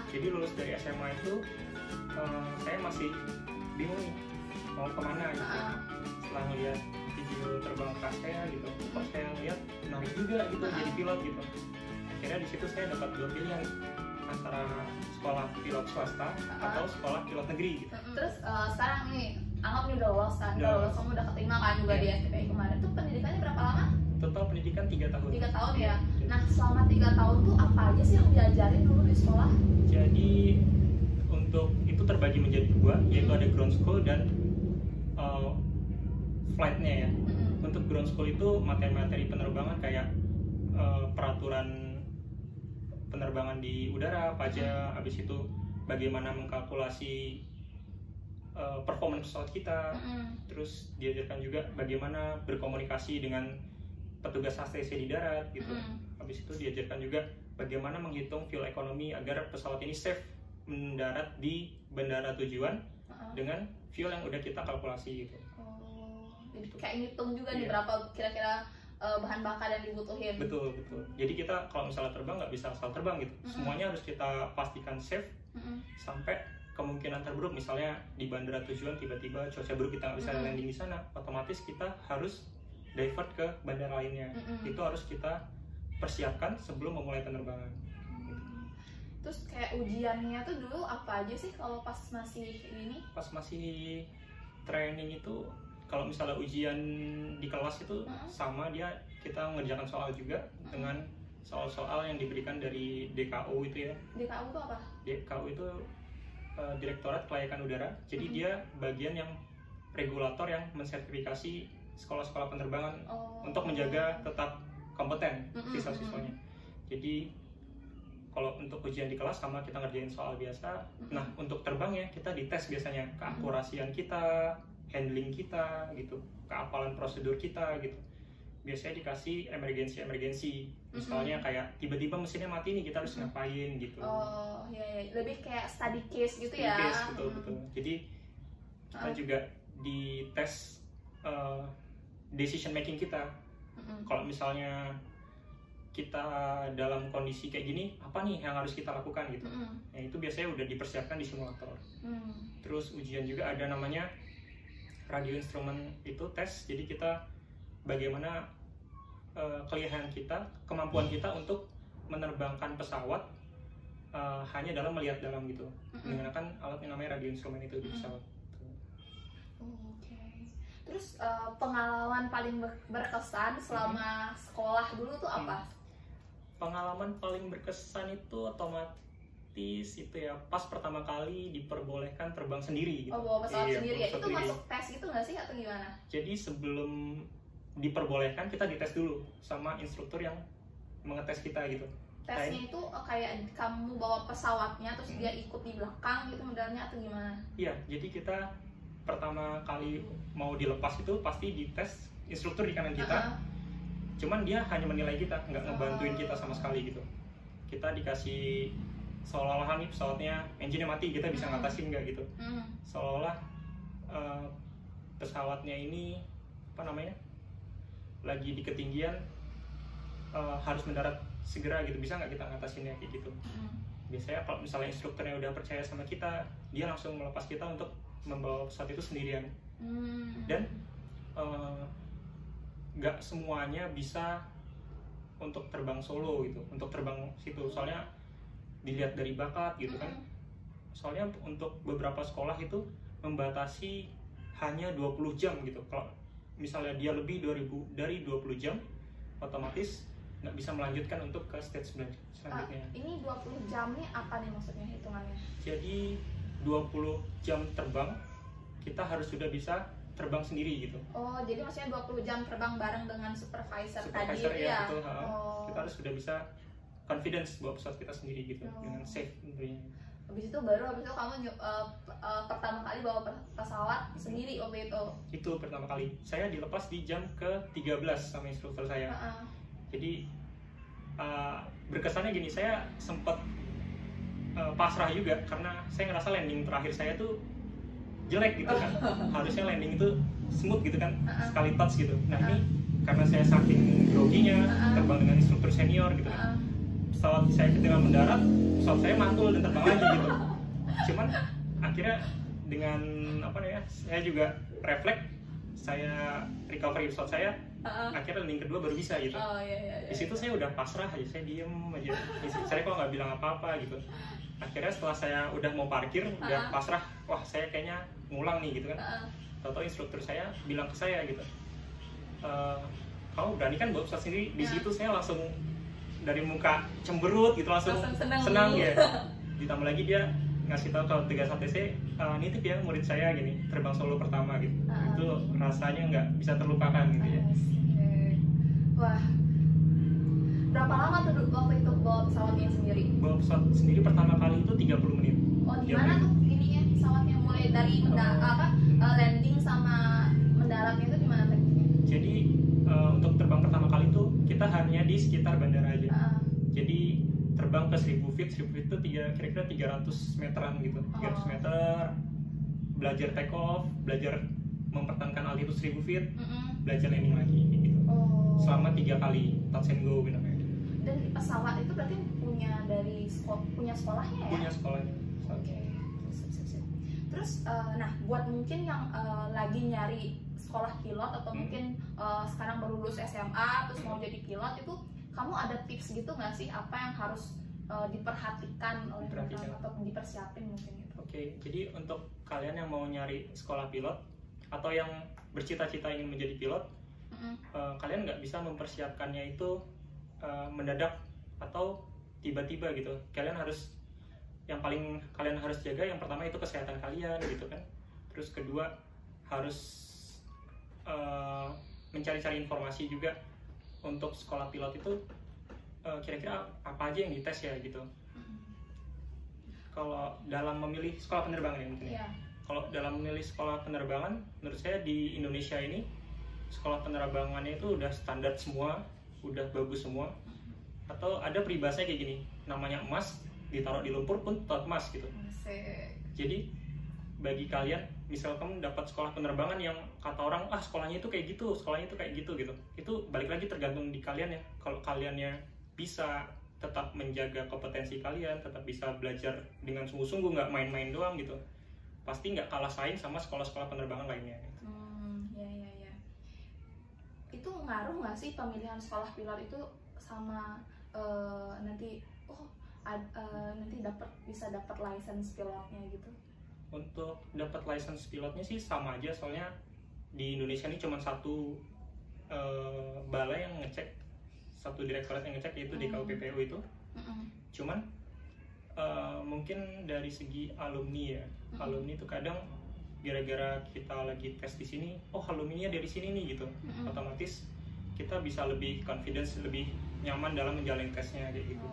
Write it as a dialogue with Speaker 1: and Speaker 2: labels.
Speaker 1: Jadi lulus dari SMA itu saya masih bingung nih mau kemana gitu. Setelah ngeliat video terbang kelas saya gitu, kok saya lihat menarik juga gitu jadi pilot gitu. Akhirnya di situ saya dapat dua pilihan, antara sekolah pilot swasta atau sekolah pilot negeri gitu.
Speaker 2: Terus sekarang nih, anggap nih udah lulus kan, kamu udah keterima kan juga di STPI kemarin. Tuh pendidikannya berapa lama?
Speaker 1: Total pendidikan 3 tahun.
Speaker 2: 3 tahun ya. Nah selama 3 tahun tuh apa aja sih yang diajarin dulu di sekolah?
Speaker 1: Jadi untuk itu terbagi menjadi dua, yaitu ada ground school dan flightnya ya. Untuk ground school itu materi-materi penerbangan kayak peraturan penerbangan di udara apa aja, habis itu bagaimana mengkalkulasi performance pesawat kita, terus diajarkan juga bagaimana berkomunikasi dengan petugas HTC di darat gitu. Habis itu diajarkan juga bagaimana menghitung fuel economy agar pesawat ini safe mendarat di bandara tujuan dengan fuel yang udah kita kalkulasi gitu.
Speaker 2: Jadi kayak ngitung juga nih berapa kira-kira bahan bakar yang dibutuhin.
Speaker 1: Betul. Jadi kita kalau misalnya terbang nggak bisa asal terbang gitu. Semuanya harus kita pastikan safe sampai kemungkinan terburuk. Misalnya di bandara tujuan tiba-tiba cuaca buruk, kita nggak bisa landing di sana, otomatis kita harus divert ke bandara lainnya. Itu harus kita persiapkan sebelum memulai penerbangan.
Speaker 2: Terus kayak ujiannya tuh dulu apa aja sih kalau pas masih ini?
Speaker 1: Pas masih training itu, kalau misalnya ujian di kelas itu sama, kita mengerjakan soal juga dengan soal-soal yang diberikan dari DKU itu ya.
Speaker 2: DKU itu apa?
Speaker 1: DKU itu Direktorat Kelayakan Udara. Jadi dia bagian yang regulator yang mensertifikasi sekolah-sekolah penerbangan untuk menjaga tetap kompeten siswa-siswanya. Jadi kalau untuk ujian di kelas sama, kita ngerjain soal biasa. Nah untuk terbangnya kita dites biasanya keakurasian kita, handling kita gitu, keapalan prosedur kita gitu. Biasanya dikasih emergensi, misalnya kayak tiba-tiba mesinnya mati nih, kita harus ngapain gitu.
Speaker 2: Lebih kayak study case gitu ya.
Speaker 1: Case, betul. Jadi kita juga dites decision making kita. Kalau misalnya kita dalam kondisi kayak gini, apa nih yang harus kita lakukan gitu. Nah itu biasanya udah dipersiapkan di simulator. Terus ujian juga ada namanya radio instrument itu tes. Jadi kita bagaimana kelihayan kita, kemampuan kita untuk menerbangkan pesawat hanya dalam melihat dalam gitu, menggunakan alat yang namanya radio instrument itu di pesawat.
Speaker 2: Terus pengalaman paling berkesan selama sekolah dulu tuh apa?
Speaker 1: Pengalaman paling berkesan itu otomatis itu ya pas pertama kali diperbolehkan terbang sendiri gitu.
Speaker 2: Bawa pesawat sendiri ya? Itu masuk tes gitu nggak sih atau gimana?
Speaker 1: Jadi sebelum diperbolehkan kita dites dulu sama instruktur yang mengetes kita gitu.
Speaker 2: Tesnya itu kayak kamu bawa pesawatnya terus dia ikut di belakang gitu modelnya atau gimana?
Speaker 1: Iya, jadi kita pertama kali mau dilepas itu pasti dites instruktur di kanan kita. Cuman dia hanya menilai kita, nggak ngebantuin kita sama sekali gitu. Kita dikasih seolah-olah nih pesawatnya engine-nya mati, kita bisa ngatasin nggak gitu. Seolah-olah pesawatnya ini apa namanya lagi di ketinggian, harus mendarat segera gitu, bisa nggak kita ngatasinnya kayak gitu. Biasanya kalau misalnya instrukturnya udah percaya sama kita, dia langsung melepas kita untuk membawa pesawat itu sendirian. Dan nggak semuanya bisa untuk terbang solo gitu, untuk terbang situ, soalnya dilihat dari bakat gitu kan. Soalnya untuk beberapa sekolah itu membatasi hanya 20 jam gitu. Kalau misalnya dia lebih dari 20 jam, otomatis nggak bisa melanjutkan untuk ke stage selanjutnya.
Speaker 2: Ini 20 jam nih apa nih maksudnya hitungannya?
Speaker 1: Jadi 20 jam terbang kita harus sudah bisa terbang sendiri gitu.
Speaker 2: Oh, jadi maksudnya 20 jam terbang bareng dengan supervisor tadi
Speaker 1: ya? Betul, kita harus sudah bisa confidence bawa pesawat kita sendiri gitu, dengan safe tentunya.
Speaker 2: Habis itu kamu pertama kali bawa pesawat sendiri waktu itu? Itu
Speaker 1: pertama kali. Saya dilepas di jam ke-13 sama instruktur saya. Jadi berkesannya gini, saya sempat pasrah juga karena saya ngerasa landing terakhir saya tuh jelek gitu kan. Harusnya landing itu smooth gitu kan, sekali touch gitu. Nah ini karena saya saking groginya terbang dengan instruktur senior gitu kan, pesawat saya ketika mendarat, pesawat saya mantul dan terbang lagi gitu. Cuman akhirnya dengan apa ya, saya juga refleks, saya recovery pesawat saya, akhirnya landing kedua baru bisa gitu. Di situ saya udah pasrah aja, saya diem aja. Saya kok nggak bilang apa-apa gitu. Akhirnya setelah saya udah mau parkir, udah pasrah, wah saya kayaknya ngulang nih gitu kan. Tahu-tahu instruktur saya bilang ke saya gitu, kamu berani kan bawa pesawat sendiri. Di situ saya langsung dari muka cemberut gitu langsung senang ya. Ditambah lagi dia ngasih tahu kalau 31 TC nitip ya murid saya gini, terbang solo pertama gitu. Itu rasanya nggak bisa terlupakan gitu ya.
Speaker 2: Wah, berapa lama tuh waktu itu bawa pesawatnya sendiri?
Speaker 1: Bawa pesawat sendiri pertama kali itu 30 menit.
Speaker 2: Oh, di mana tuh ininya pesawatnya, mulai dari landing sama mendaratnya itu di mana tekniknya?
Speaker 1: Jadi untuk terbang pertama kali itu kita hanya di sekitar bandara aja. Jadi terbang ke 1000 feet, 1000 feet itu kira-kira 300 meteran gitu. 300 meter, belajar take off, belajar mempertahankan altitude 1000 feet, belajar landing lagi gitu. Selama 3 kali touch and go gitu.
Speaker 2: Dan di pesawat itu berarti punya sekolahnya ya?
Speaker 1: Punya sekolahnya.
Speaker 2: Oke. Terus nah buat mungkin yang lagi nyari sekolah pilot atau mungkin sekarang baru lulus SMA terus mau jadi pilot, itu kamu ada tips gitu nggak sih, apa yang harus diperhatikan oleh mereka atau dipersiapin mungkin gitu?
Speaker 1: Oke, jadi untuk kalian yang mau nyari sekolah pilot atau yang bercita-cita ingin menjadi pilot, kalian nggak bisa mempersiapkannya itu mendadak atau tiba-tiba gitu. Yang paling kalian harus jaga, yang pertama itu kesehatan kalian gitu kan. Terus kedua harus mencari-cari informasi juga untuk sekolah pilot itu kira-kira apa aja yang dites ya gitu. Kalau dalam memilih sekolah penerbangan ya mungkin ya. Kalau dalam memilih sekolah penerbangan, menurut saya di Indonesia ini sekolah penerbangannya itu udah standar semua, udah bagus semua. Atau ada peribahasanya kayak gini, namanya emas ditaruh di lumpur pun tetap emas gitu. Jadi bagi kalian, misal kamu dapat sekolah penerbangan yang kata orang sekolahnya itu kayak gitu, sekolahnya itu kayak gitu gitu, itu balik lagi tergantung di kalian ya. Kalau kaliannya bisa tetap menjaga kompetensi kalian, tetap bisa belajar dengan sungguh-sungguh, nggak main-main doang gitu, pasti nggak kalah saing sama sekolah-sekolah penerbangan lainnya.
Speaker 2: Ya. Itu ngaruh nggak sih pemilihan sekolah pilot itu sama nanti bisa dapat license pilotnya gitu?
Speaker 1: Untuk dapat license pilotnya sih sama aja, soalnya di Indonesia ini cuma satu balai yang ngecek, satu direktorat yang ngecek, yaitu DKUPPU itu. Cuman mungkin dari segi alumni ya, alumni itu kadang gara-gara kita lagi tes di sini, alumninya dari sini nih gitu, otomatis kita bisa lebih confidence, lebih nyaman dalam menjalani tesnya kayak gitu.